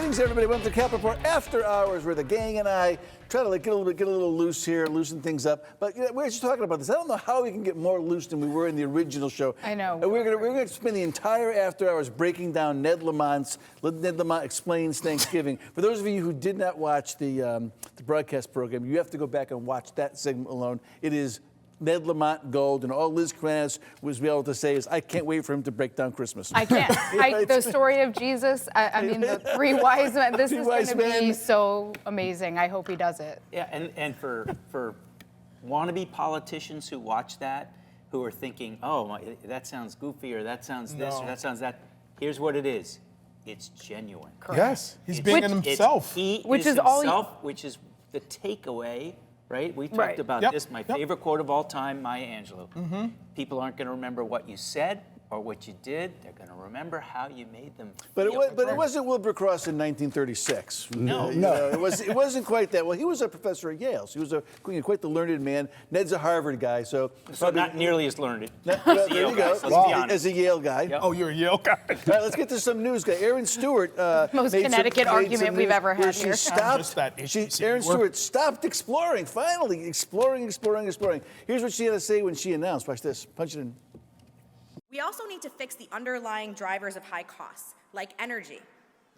Greetings, everybody. Welcome to Cap Report After Hours, where the gang and I try to get a little loose here, loosen things up. But we're just talking about this. I don't know how we can get more loose than we were in the original show. I know. And we're gonna spend the entire After Hours breaking down Ned Lamont Explains Thanksgiving. For those of you who did not watch the broadcast program, you have to go back and watch that segment alone. It is Ned Lamont Gold, and all Liz Kranas was able to say is, I can't wait for him to break down Christmas. I can't. The story of Jesus, I mean, the three wise men, this is going to be so amazing. I hope he does it. Yeah, and for wannabe politicians who watch that, who are thinking, oh, that sounds goofy, or that sounds this, or that sounds that, here's what it is. It's genuine. Correct. Yes, he's being himself. Which is the takeaway. Right? We talked about this, my favorite quote of all time, Maya Angelou. People aren't going to remember what you said or what you did. They're going to remember how you made them feel. But it wasn't Wilbur Cross in 1936. No. It wasn't quite that. Well, he was a professor at Yale, so he was quite the learned man. Ned's a Harvard guy, so not nearly as learned. There you go. As a Yale guy. Yep. Oh, you're a Yale guy. All right, let's get to some news, guy. Erin Stewart most Connecticut argument we've ever had here. Erin Stewart stopped exploring. Finally, exploring. Here's what she had to say when she announced. Watch this. Punch it in. We also need to fix the underlying drivers of high costs, like energy.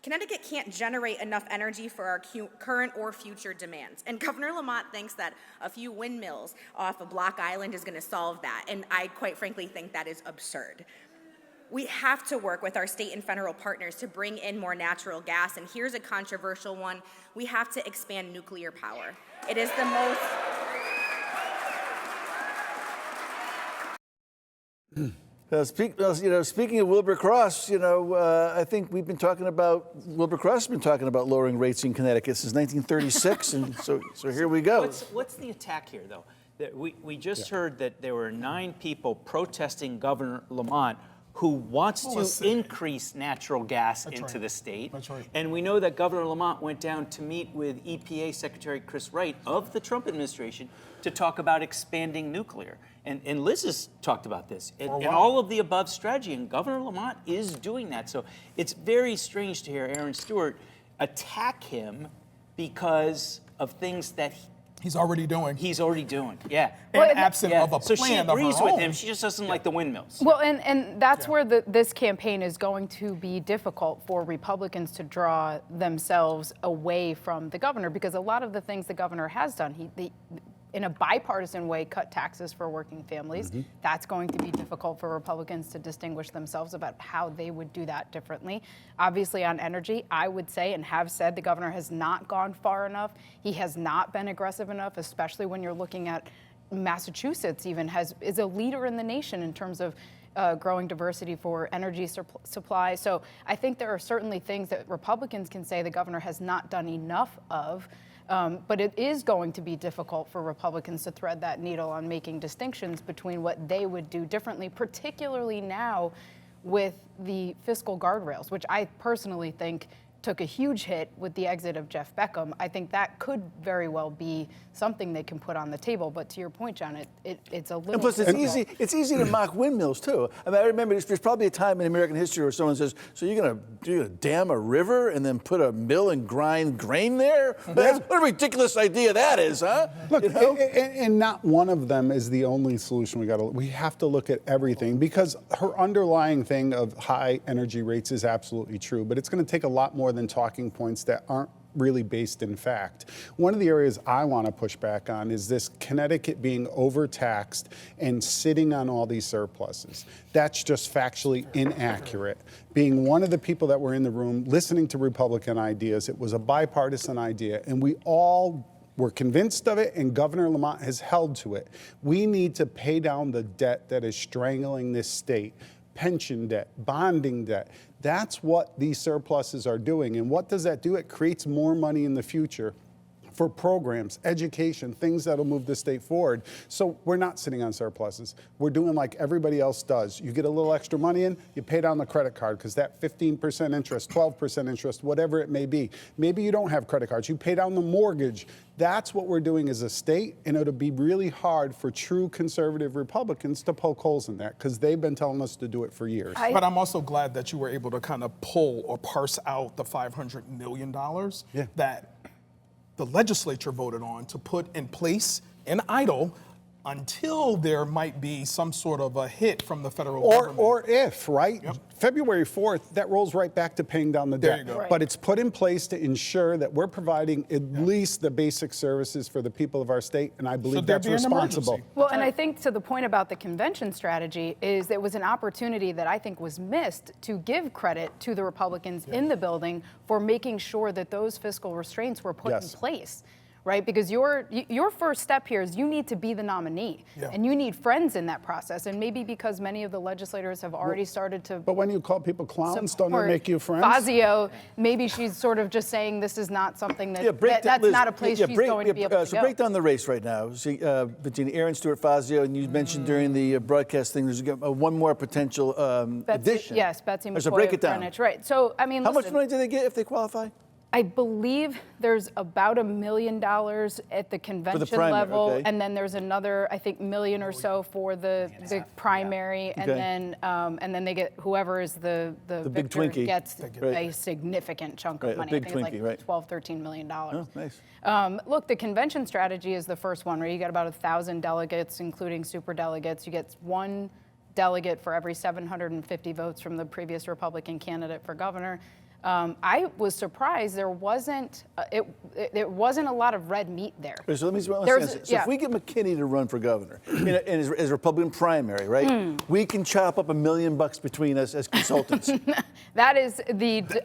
Connecticut can't generate enough energy for our current or future demands. And Governor Lamont thinks that a few windmills off of Block Island is going to solve that. And I quite frankly think that is absurd. We have to work with our state and federal partners to bring in more natural gas. And here's a controversial one. We have to expand nuclear power. It is the most... Speaking of Wilbur Cross, I think we've been talking about, Wilbur Cross has been talking about lowering rates in Connecticut since 1936, and so here we go. What's the attack here, though? We just heard that there were 9 people protesting Governor Lamont, who wants to increase natural gas into the state. That's right. And we know that Governor Lamont went down to meet with EPA Secretary Chris Wright of the Trump administration to talk about expanding nuclear. And Liz has talked about this. And all of the above strategy, and Governor Lamont is doing that. So it's very strange to hear Erin Stewart attack him because of things that he's already doing. Yeah. And absent of a plan. So she agrees with him. She just doesn't like the windmills. Well, and that's where this campaign is going to be difficult for Republicans to draw themselves away from the governor, because a lot of the things the governor has done, in a bipartisan way, cut taxes for working families. That's going to be difficult for Republicans to distinguish themselves about how they would do that differently. Obviously, on energy, I would say and have said the governor has not gone far enough. He has not been aggressive enough, especially when you're looking at Massachusetts is a leader in the nation in terms of growing diversity for energy supply. So I think there are certainly things that Republicans can say the governor has not done enough of. But it is going to be difficult for Republicans to thread that needle on making distinctions between what they would do differently, particularly now with the fiscal guardrails, which I personally think took a huge hit with the exit of Jeff Beckham. I think that could very well be something they can put on the table. But to your point, John, it's a little. And plus, it's easy to mock windmills too. I mean, I remember there's probably a time in American history where someone says, "So you're gonna dam a river and then put a mill and grind grain there? What a ridiculous idea that is, huh?" Look, and not one of them is the only solution. We have to look at everything, because her underlying thing of high energy rates is absolutely true, but it's going to take a lot more than talking points that aren't really based in fact. One of the areas I want to push back on is this Connecticut being overtaxed and sitting on all these surpluses. That's just factually inaccurate. Being one of the people that were in the room listening to Republican ideas, it was a bipartisan idea, and we all were convinced of it, and Governor Lamont has held to it. We need to pay down the debt that is strangling this state. Pension debt, bonding debt. That's what these surpluses are doing. And what does that do? It creates more money in the future for programs, education, things that'll move the state forward. So we're not sitting on surpluses. We're doing like everybody else does. You get a little extra money in, you pay down the credit card because that 15% interest, 12% interest, whatever it may be. Maybe you don't have credit cards. You pay down the mortgage. That's what we're doing as a state, and it'll be really hard for true conservative Republicans to poke holes in that because they've been telling us to do it for years. But I'm also glad that you were able to kind of pull or parse out the $500 million that the legislature voted on to put in place in idle until there might be some sort of a hit from the federal government. Or if, right? Yep. February 4th, that rolls right back to paying down the debt. There you go. Right. But it's put in place to ensure that we're providing at least the basic services for the people of our state, and I believe Should there that's be an responsible. emergency? Well, and I think to the point about the convention strategy is it was an opportunity that I think was missed to give credit to the Republicans in the building for making sure that those fiscal restraints were put in place. Right, because your first step here is you need to be the nominee, and you need friends in that process. And maybe because many of the legislators have already started to. But when you call people clowns, don't they support make you friends? Fazio, maybe she's sort of just saying this is not something that that's not a place she's going to be able to so go. break down the race right now. See, between Erin Stewart, Fazio, and you mentioned during the broadcast thing, there's one more potential addition. Yes, Betsy McCoy. So break it down. Greenwich, right. So I mean, How much listen, money do they get if they qualify? I believe there's about $1 million at the convention primary, level, okay. and then there's another, I think, million or so for the primary, and then they get whoever is the big victor Twinkie. gets Right. a significant chunk Right, of a money. big I think Twinkie, it's right. like $12, $13 million. Oh, nice. Look, the convention strategy is the first one, where you got about 1,000 delegates, including superdelegates. You get one delegate for every 750 votes from the previous Republican candidate for governor. I was surprised there wasn't it wasn't a lot of red meat there. So let me understand. So if we get McKinney to run for governor in as Republican primary, right, we can chop up $1 million between us as consultants. That is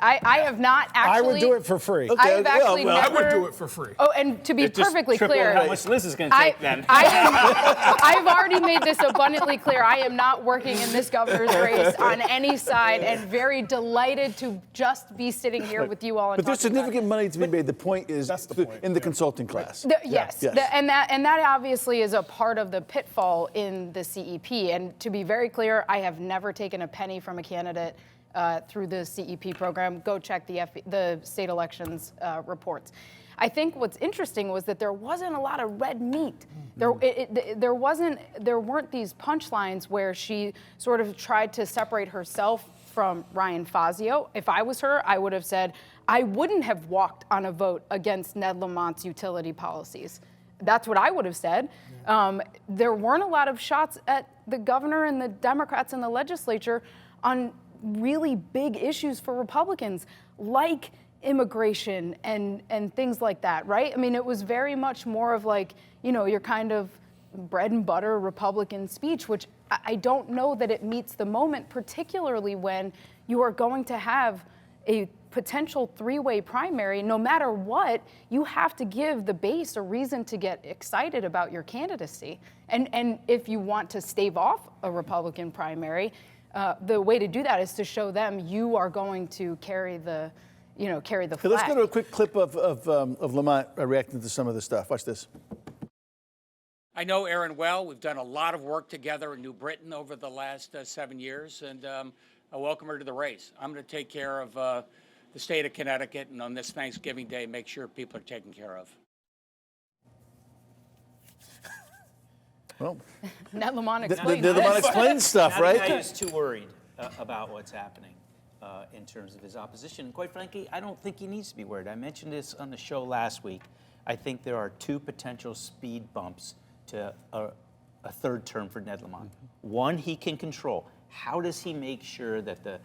I have not actually. I would do it for free. I have actually I never. would do it for free. Oh, and to be perfectly triple clear, how much Liz is going to take then. I've already made this abundantly clear. I am not working in this governor's race on any side, and very delighted to just be sitting here with you all. And But there's talking about significant money to be made. The point is That's the point, in the consulting class. Yes, and that obviously is a part of the pitfall in the CEP. And to be very clear, I have never taken a penny from a candidate through the CEP program. Go check the state elections reports. I think what's interesting was that there wasn't a lot of red meat. There weren't these punchlines where she sort of tried to separate herself from Ryan Fazio. If I was her, I would have said, I wouldn't have walked on a vote against Ned Lamont's utility policies. That's what I would have said. There weren't a lot of shots at the governor and the Democrats in the legislature on really big issues for Republicans, like immigration and things like that, right? I mean, it was very much more of like, your kind of bread and butter Republican speech, which I don't know that it meets the moment, particularly when you are going to have a potential three-way primary. No matter what, you have to give the base a reason to get excited about your candidacy. And if you want to stave off a Republican primary, the way to do that is to show them you are going to carry the flag. Hey, let's go to a quick clip of Lamont reacting to some of the stuff. Watch this. I know Erin well. We've done a lot of work together in New Britain over the last 7 years, and I welcome her to the race. I'm going to take care of the state of Connecticut, and on this Thanksgiving Day, make sure people are taken care of. Well, Ned Lamont the explained Lamont explains stuff, Not the guy right? who's too worried about what's happening in terms of his opposition. And quite frankly, I don't think he needs to be worried. I mentioned this on the show last week. I think there are two potential speed bumps to a third term for Ned Lamont. One, he can control. How does he make sure that the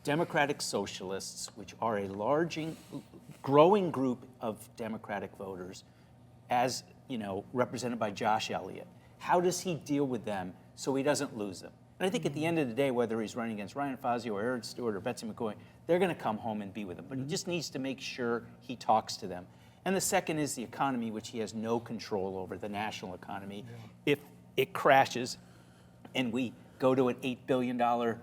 Democratic Socialists, which are a large, growing group of Democratic voters, as represented by Josh Elliott, how does he deal with them so he doesn't lose them? And I think at the end of the day, whether he's running against Ryan Fazio or Erin Stewart or Betsy McCoy, they're going to come home and be with him. But he just needs to make sure he talks to them. And the second is the economy, which he has no control over, the national economy. If it crashes and we go to an $8 billion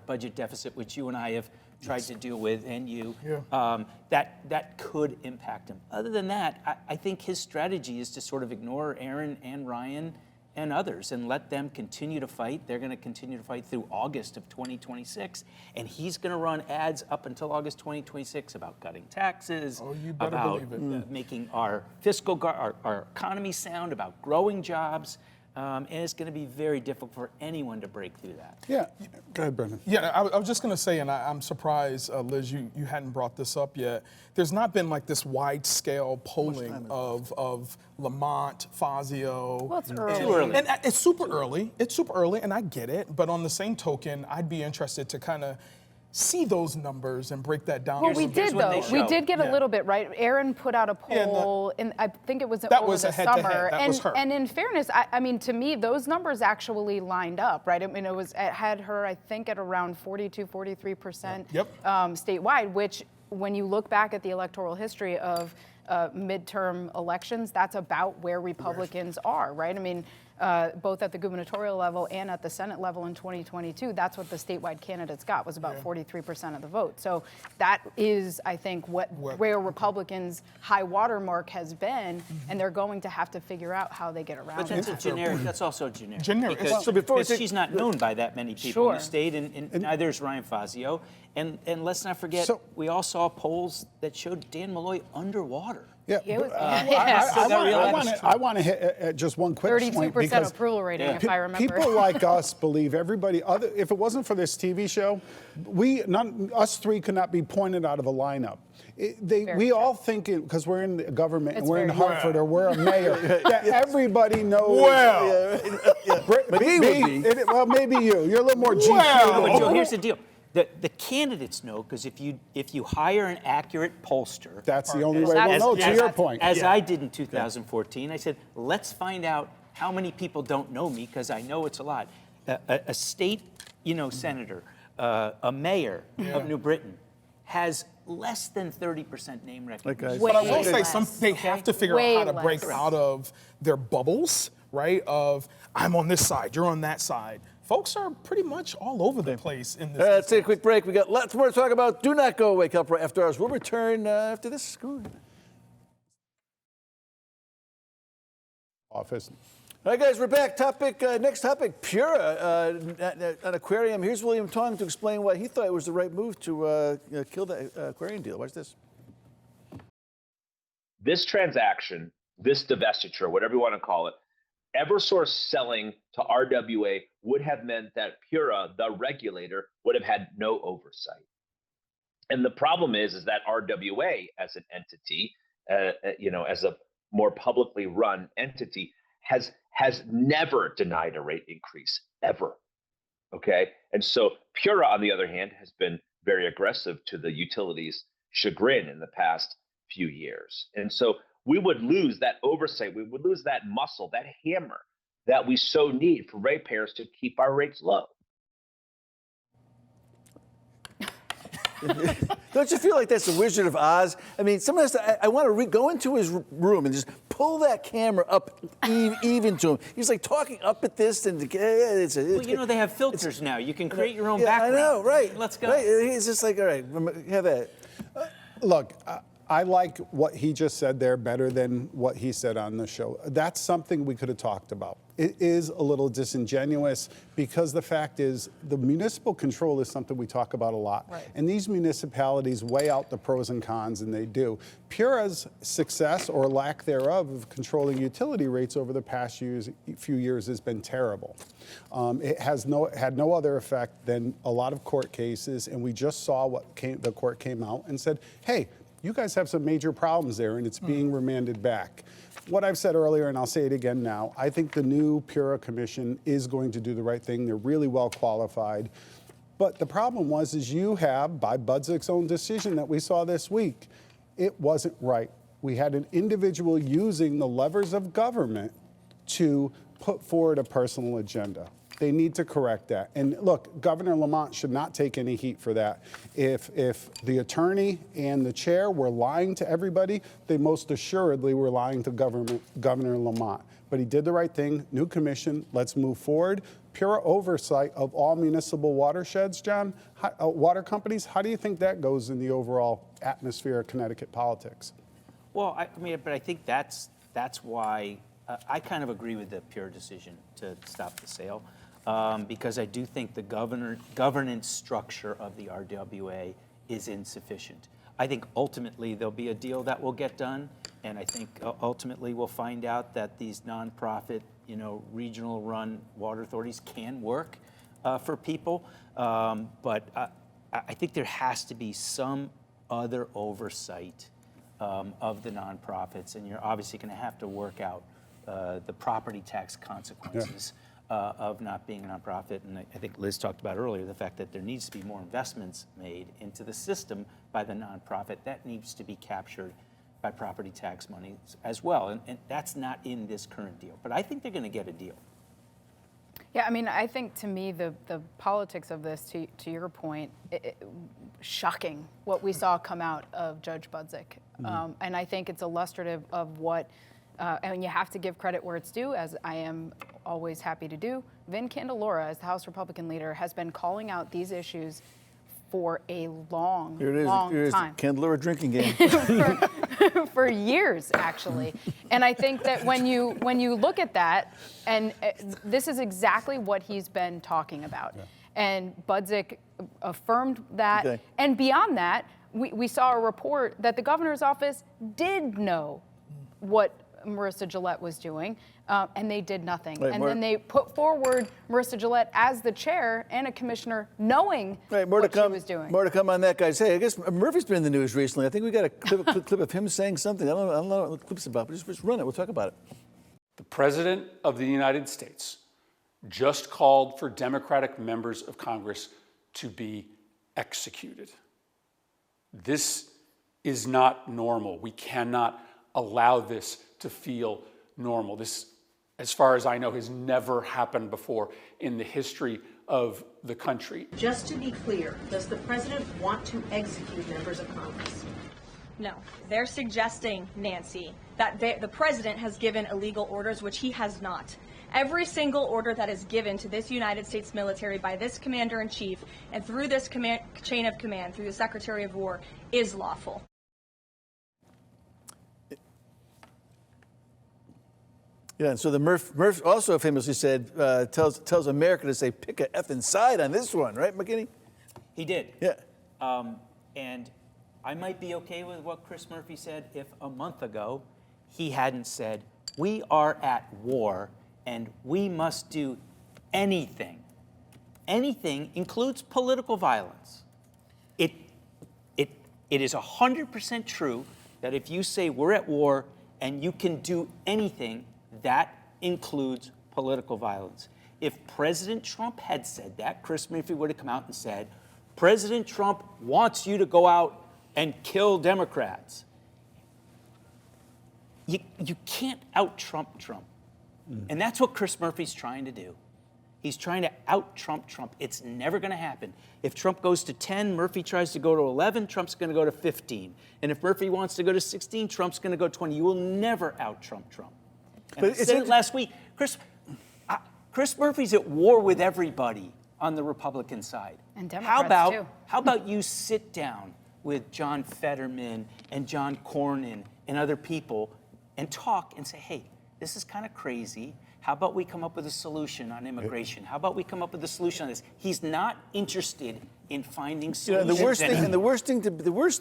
budget deficit, which you and I have tried to deal with, and you, Yeah. that could impact him. Other than that, I think his strategy is to sort of ignore Erin and Ryan and others and let them continue to fight. They're going to continue to fight through August of 2026, and he's going to run ads up until August 2026 about cutting taxes, you better about believe it. making our fiscal, our economy sound, about growing jobs. And it's going to be very difficult for anyone to break through that. Yeah, go ahead, Brendan. Yeah, I was just going to say, and I'm surprised, Liz, you hadn't brought this up yet. There's not been like this wide-scale polling of Lamont, Fazio. Well, it's early. Too early. And it's super early. It's super early, and I get it. But on the same token, I'd be interested to kind of see those numbers and break that down. Well, we here's did, what they though. We show. did get a Yeah. little bit, right? Aaron put out a poll, and I think it was That over was the a head-to-head. summer. That was her. And in fairness, I mean, to me, those numbers actually lined up, right? I mean, it had her, I think, at around 42, 43% Yep. statewide, which, when you look back at the electoral history of midterm elections, that's about where Republicans are, right? I mean, both at the gubernatorial level and at the Senate level in 2022, that's what the statewide candidates got, was about 43% of the vote. So that is, I think, where Republicans' high watermark has been, and they're going to have to figure out how they get around But that's it. a generic. That's also generic. Generic. Because, So before we because take- she's not known by that many people in Sure. the state, and neither is Ryan Fazio. And let's not forget, So- we all saw polls that showed Dan Malloy underwater. Yeah, It was- I want to hit just one quick point 32% because approval rating, if I remember. people like us believe everybody other. If it wasn't for this TV show, us three could not be pointed out of a lineup. We all think because we're in the government and It's we're in very Hartford or we're a mayor that everybody knows. Well. Well, maybe you. You're a little more GQ. Well. But Joe, here's the deal. The candidates know, because if you hire an accurate pollster, That's the only way we'll As- know. To as- your point. as I did in 2014, I said, let's find out how many people don't know me, because I know it's a lot. A state, senator, a mayor of New Britain has less than 30% name recognition. Way But I will say less. they have to figure Way out how to break less. out of their bubbles, right? Of I'm on this side, you're on that side. Folks are pretty much all over the place in this. Let's take a quick break. We got lots more to talk about. Do not go away, Calpro After Hours. We'll return after this. Go on. Office. All right, guys, we're back. Next topic, PURA on Aquarium. Here's William Tong to explain why he thought it was the right move to kill the Aquarium deal. Watch this. This transaction, this divestiture, whatever you want to call it, Eversource selling to RWA would have meant that PURA, the regulator, would have had no oversight. And the problem is that RWA as an entity, as a more publicly run entity, has never denied a rate increase, ever. Okay? And so PURA, on the other hand, has been very aggressive to the utilities' chagrin in the past few years. And so we would lose that oversight. We would lose that muscle, that hammer that we so need for ratepayers to keep our rates low. Don't you feel like that's the Wizard of Oz? I mean, sometimes I want to go into his room and just pull that camera up even to him. He's like talking up at this and Well, they have filters now. You can create your own background. I know, right? Let's go. Right. He's just like, all right, have that. Look, I like what he just said there better than what he said on the show. That's something we could have talked about. It is a little disingenuous because the fact is the municipal control is something we talk about a lot. Right. And these municipalities weigh out the pros and cons, and they do. PURA's success or lack thereof of controlling utility rates over the past few years has been terrible. It has had no other effect than a lot of court cases, and we just saw the court came out and said, hey, you guys have some major problems there, and it's being remanded back. What I've said earlier, and I'll say it again now, I think the new PURA commission is going to do the right thing. They're really well qualified. But the problem is you have, by Budzik own decision that we saw this week, it wasn't right. We had an individual using the levers of government to put forward a personal agenda. They need to correct that. And look, Governor Lamont should not take any heat for that. If the attorney and the chair were lying to everybody, they most assuredly were lying to Governor Lamont. But he did the right thing. New commission, let's move forward. PURA oversight of all municipal watersheds, John, water companies. How do you think that goes in the overall atmosphere of Connecticut politics? Well, but I think that's why I kind of agree with the PURA decision to stop the sale, because I do think the governance structure of the RWA is insufficient. I think ultimately there'll be a deal that will get done, and I think ultimately we'll find out that these nonprofit, regional-run water authorities can work for people, but I think there has to be some other oversight of the nonprofits, and you're obviously going to have to work out the property tax consequences of not being a nonprofit. And I think Liz talked about earlier the fact that there needs to be more investments made into the system by the nonprofit. That needs to be captured by property tax money as well. And that's not in this current deal. But I think they're going to get a deal. Yeah, I mean, I think to me the politics of this, to your point, shocking what we saw come out of Judge Budzik. And I think it's illustrative of what, and you have to give credit where it's due, as I am always happy to do. Vin Candelora, as the House Republican leader, has been calling out these issues for a long time. Candelora drinking game. For years, actually. And I think that when you look at that, and this is exactly what he's been talking about. Yeah. And Budzik affirmed that. Okay. And beyond that, we saw a report that the governor's office did know what Marissa Gillette was doing, and they did nothing. Right, and then they put forward Marissa Gillette as the chair and a commissioner knowing what she was doing. More to come on that, guys. Hey, I guess Murphy's been in the news recently. I think we got a clip of him saying something. I don't know what the clip's about, but just run it. We'll talk about it. The President of the United States just called for Democratic members of Congress to be executed. This is not normal. We cannot allow this to feel normal. This, as far as I know, has never happened before in the history of the country. Just to be clear, does the president want to execute members of Congress? No. They're suggesting, Nancy, that the president has given illegal orders, which he has not. Every single order that is given to this United States military by this commander-in-chief and through this chain of command, through the Secretary of War, is lawful. Yeah, and so the Murph also famously said, tells America to say, pick a effing side on this one, right, McKinney? He did. Yeah. And I might be okay with what Chris Murphy said if a month ago he hadn't said, we are at war and we must do anything. Anything includes political violence. It is 100% true that if you say we're at war and you can do anything, that includes political violence. If President Trump had said that, Chris Murphy would have come out and said, President Trump wants you to go out and kill Democrats. You can't out-Trump Trump. And that's what Chris Murphy's trying to do. He's trying to out-Trump Trump. It's never going to happen. If Trump goes to 10, Murphy tries to go to 11, Trump's going to go to 15. And if Murphy wants to go to 16, Trump's going to go to 20. You will never out-Trump Trump. And I said it last week. Chris Murphy's at war with everybody on the Republican side. And Democrats, too. How about you sit down with John Fetterman and John Cornyn and other people and talk and say, hey, this is kind of crazy. How about we come up with a solution on immigration? How about we come up with a solution on this? He's not interested in finding solutions. The worst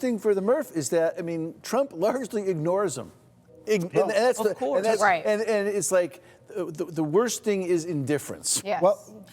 thing for the Murph is that, I mean, Trump largely ignores him. And it's like the worst thing is indifference. Yes.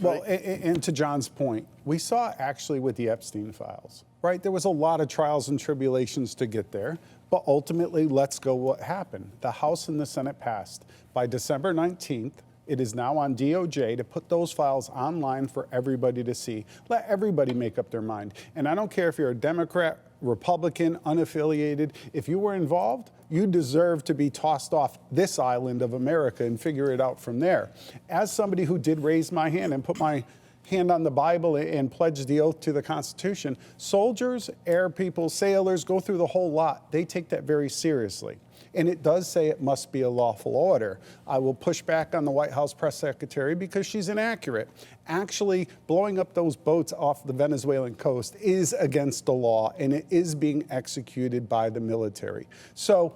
Well, and to John's point, we saw actually with the Epstein files, right? There was a lot of trials and tribulations to get there, but ultimately, let's go what happened. The House and the Senate passed. By December 19th, it is now on DOJ to put those files online for everybody to see. Let everybody make up their mind. And I don't care if you're a Democrat, Republican, unaffiliated. If you were involved, You deserve to be tossed off this island of America and figure it out from there. As somebody who did raise my hand and put my hand on the Bible and pledge the oath to the Constitution, soldiers, air people, sailors, go through the whole lot. They take that very seriously. And it does say it must be a lawful order. I will push back on the White House press secretary because she's inaccurate. Actually, blowing up those boats off the Venezuelan coast is against the law, and it is being executed by the military. So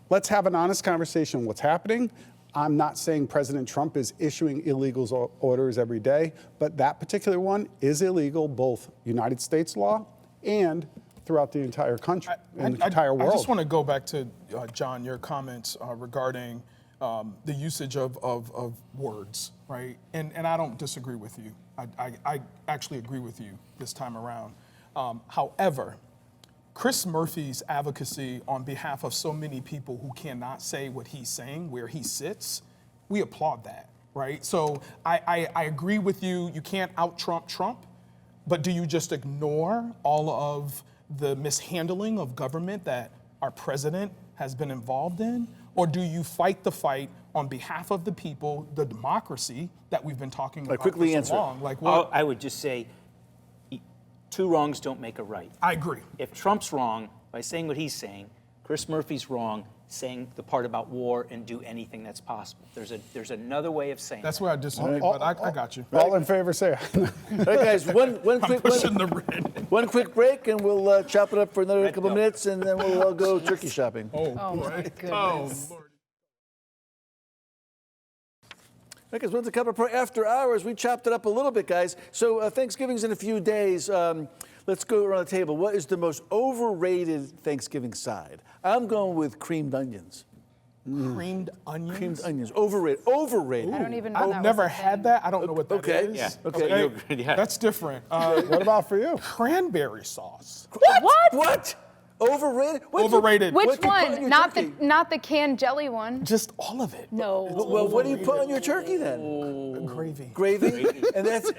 let's have an honest conversation on what's happening. I'm not saying President Trump is issuing illegal orders every day, but that particular one is illegal, both United States law and throughout the entire country and the entire world. I just want to go back to, John, your comments regarding the usage of words, right? And I don't disagree with you. I actually agree with you this time around. However, Chris Murphy's advocacy on behalf of so many people who cannot say what he's saying where he sits, we applaud that, right? So I agree with you. You can't out-Trump Trump, but do you just ignore all of the mishandling of government that our president has been involved in? Or do you fight the fight on behalf of the people, the democracy that we've been talking about quickly for so answer. long? Like, what? I would just say, two wrongs don't make a right. I agree. If Trump's wrong by saying what he's saying, Chris Murphy's wrong saying the part about war and do anything that's possible. There's another way of saying That's where I disagree, but I got you. All in favor, say aye. All right, guys, one Pushing the red. one quick break, and we'll chop it up for another Red couple belt. minutes, and then we'll all go turkey shopping. Oh my goodness. Oh, Lord. Because once a couple for after hours, we chopped it up a little bit, guys. So Thanksgiving's in a few days. Let's go around the table. What is the most overrated Thanksgiving side? I'm going with creamed onions. Creamed onions? Creamed onions. Overrated. Overrated. I don't even know I've that was never a had thing. that. I don't know what that Okay. is. Yeah. Okay. You agree, yeah. That's different. What about for you? Cranberry sauce. What? What? Overrated? What's Overrated. Which What do you put on one? your Not turkey? the canned jelly one. Just all of it. No. Well, what do you put on your turkey then? Gravy. Gravy? and that's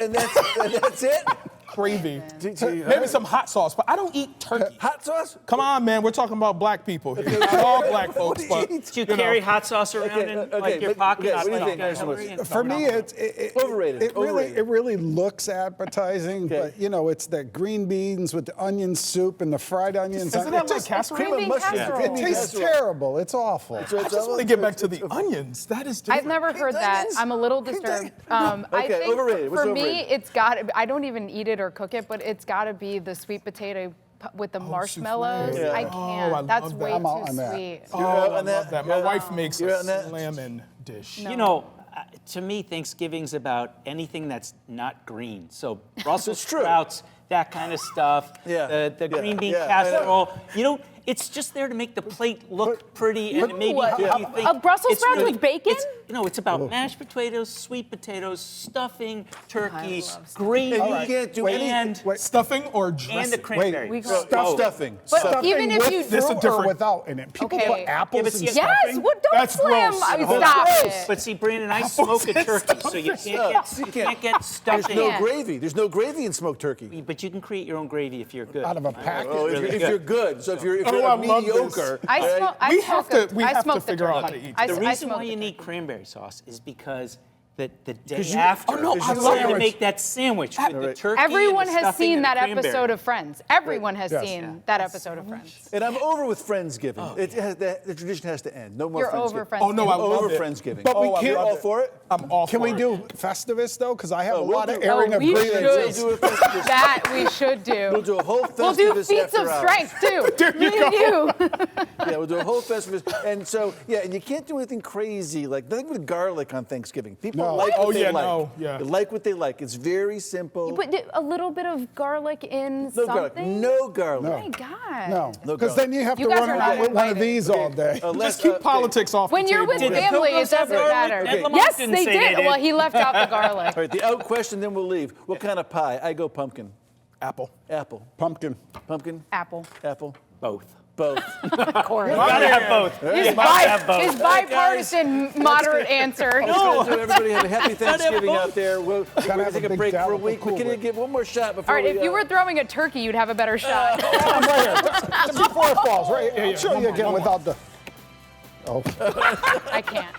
it? Gravy. Maybe some hot sauce, but I don't eat turkey. Hot sauce? Come on, man. We're talking about black people here. Not all black folks, but Did you carry hot sauce around in like your pocket? okay, what do you like, think? Hillary and For me, stuff? it's Overrated, It really looks appetizing, but it's the green beans with the onion soup and the fried onions. Isn't that like casserole? Cream bean mushroom. casserole. It tastes terrible. It's awful. I just want to get back to the onions. That is different. I've never heard that. onions? I'm a little disturbed. I Okay, think overrated. What's for me, overrated? it's got. I don't even eat it or cook it, but it's got to be the sweet potato with the marshmallows. souffle. I Yeah. can't. I That's love way that. I'm out too on that. sweet. Oh, You're out I on that? love that. You're My out- wife makes you're a out on that? slamming dish. You know, to me, Thanksgiving's about anything that's not green. So Brussels It's true. sprouts, that kind of stuff. Yeah. The green bean Yeah. casserole. It's just there to make the plate look pretty and maybe What? you think A Brussels it's sprout really- with bacon? It's about mashed potatoes, sweet potatoes, stuffing, turkey, love gravy, And you can't do and Stuffing or dressing? and the cranberry. We So, go- stuffing. But Stuffing. even if you This is Fruit different or without in it. People Okay. put apples but in see- Yes. stuffing. What? Don't That's slam. gross. Stop it. But see, Brandon, I smoke a turkey, so you can't get There's stuffing. no Yeah. gravy. There's no gravy in smoked turkey. But you can create your own gravy if you're good. Out of a packet. Oh, really if good. you're good. So if you're I love this. mediocre, I right? smoke. I We smoke have to- the- we I have to smoke the figure out how turkey. to eat I The s- I reason smoke why the you turkey. need cranberry sauce is because the day 'Cause you- after, Oh, no, you're I going love to it. make that sandwich with the turkey. Everyone and the has stuffing seen and the that cranberry. episode of Friends. Everyone has Yes. seen that episode of Friends. And I'm over with Friendsgiving. The tradition has to end. No more You're Friendsgiving. over Friends. Oh, no, I I'm love over it. Friendsgiving. But we Oh, I can't. love all for it? I'm all Can for we it. do Festivus though? Because I have a we'll lot of do- airing Oh, of we grievances. should. We'll do a Festivus. That we should do. We'll do a whole We'll do Festivus feats after of hours. strength too. There you Me and go. you. Yeah, we'll do a whole Festivus. And so, and you can't do anything crazy, like nothing with garlic on Thanksgiving. People No. like what Oh, they yeah, like. no, yeah. They like what they like. It's very simple. You put a little bit of garlic in No something. garlic. No garlic. Oh my God. No, No because garlic. then you have You to guys run are around not with one of invited. these all day. Just keep politics off When the you're table. with Did the family, it Pilgrims have doesn't garlic? matter. Ned Lamont Yes, didn't they say did. they Well, did. he left out the garlic. All right, the out question, then we'll leave. What kind of pie? I go pumpkin. Apple. Apple. Pumpkin. Pumpkin? Apple. Apple? Both. Both. Of course. Gotta have both. His, have both. his bipartisan moderate answer. So everybody have a happy Thanksgiving out there. We're have going to a take a big break for a dollop of week. Cool Can you Whip. get one more shot before All right, we, if you were throwing a turkey, you'd have a better shot. I'm right here. Just before it falls, right? I'll show you again without the. Oh. I can't.